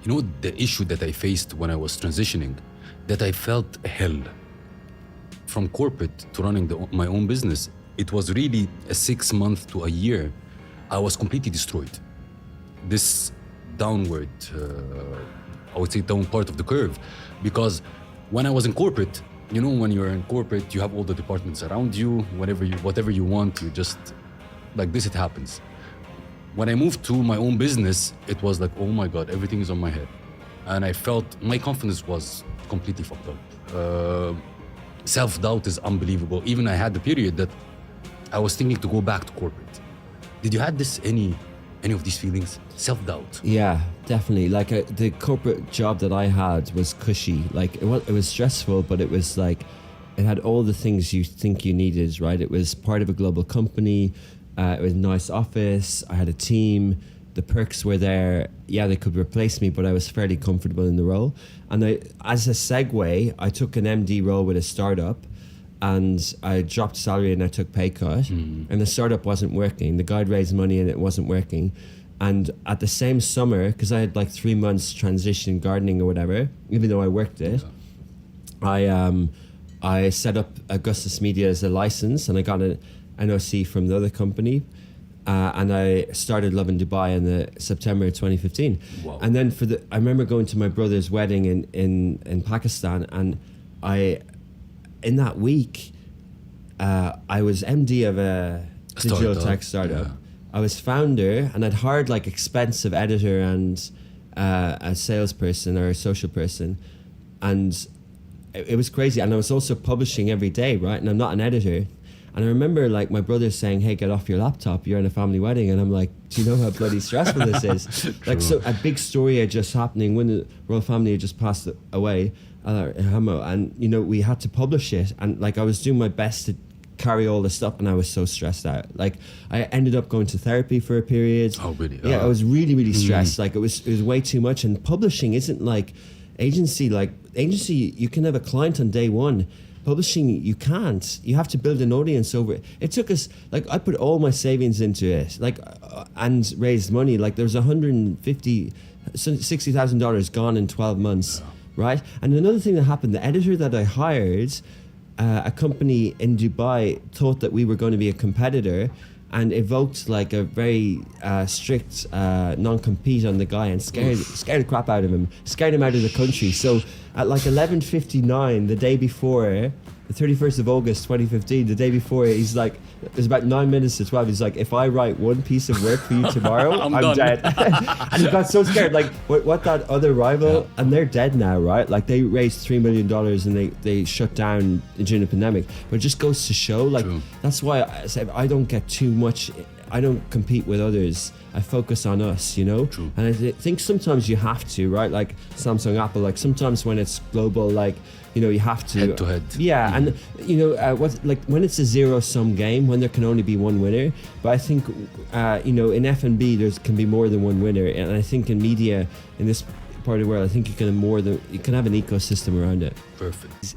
You know, the issue that I faced when I was transitioning, that I felt hell. From corporate to running my own business, it was really a 6 month to a year. I was completely destroyed. This downward, I would say down part of the curve, because when I was in corporate, you know, when you're in corporate, you have all the departments around you, whatever you want, you just, like this, it happens. When I moved to my own business, it was like, oh my God, everything is on my head. And I felt my confidence was completely fucked up. Self-doubt is unbelievable. Even I had the period that I was thinking to go back to corporate. Did you had this, any of these feelings? Self-doubt? Yeah, definitely. Like the corporate job that I had was cushy. Like it was stressful, but it was like, it had all the things you think you needed, right? It was part of a global company. It was a nice office. I had a team. The perks were there. Yeah, they could replace me, but I was fairly comfortable in the role. And as a segue, I took an MD role with a startup, and I dropped salary and I took pay cut. And the startup wasn't working. The guy had raised money and it wasn't working. And at the same summer, because I had like 3 months transition gardening or whatever, even though I worked it, I set up Augustus Media as a license, and I got an NOC from the other company. And I started Love in Dubai in September 2015. Wow. And then I remember going to my brother's wedding in Pakistan, and in that week, I was MD of a digital tech startup. Yeah. I was founder, and I'd hired like expensive editor and a salesperson or a social person, and it was crazy. And I was also publishing every day, right? And I'm not an editor. And I remember like my brother saying, "Hey, get off your laptop, you're in a family wedding." And I'm like, do you know how bloody stressful this is? Like, so a big story had just happening when the royal family had just passed away, and you know, we had to publish it. And like, I was doing my best to carry all the stuff, and I was so stressed out. Like, I ended up going to therapy for a period. Oh, really? Yeah, I was really, really stressed. Like, it was way too much. And publishing isn't like agency. Like agency, you can have a client on day one. Publishing, you can't. You have to build an audience over it. It took us, like, I put all my savings into it, like, and raised money. Like, there was $60,000 gone in 12 months, right? And another thing that happened, the editor that I hired, a company in Dubai thought that we were going to be a competitor, and evoked like a very strict non-compete on the guy, and scared the crap out of him, scared him out of the country. So at like 11:59 the day before, the 31st of August 2015, the day before, he's like, it was about 9 minutes to 12, he's like, "If I write one piece of work for you tomorrow, I'm dead." And he got so scared, like what that other rival, and they're dead now, right? Like, they raised $3 million and they shut down during the pandemic. But it just goes to show, like, that's why I said I don't get too much, I don't compete with others. I focus on us, you know? True. And I think sometimes you have to, right? Like Samsung, Apple, like sometimes when it's global, like, you know, you have to head to head. Yeah, and you know, like when it's a zero-sum game, when there can only be one winner. But I think, you know, in F&B there can be more than one winner, and I think in media, in this part of the world, I think you can have an ecosystem around it. Perfect.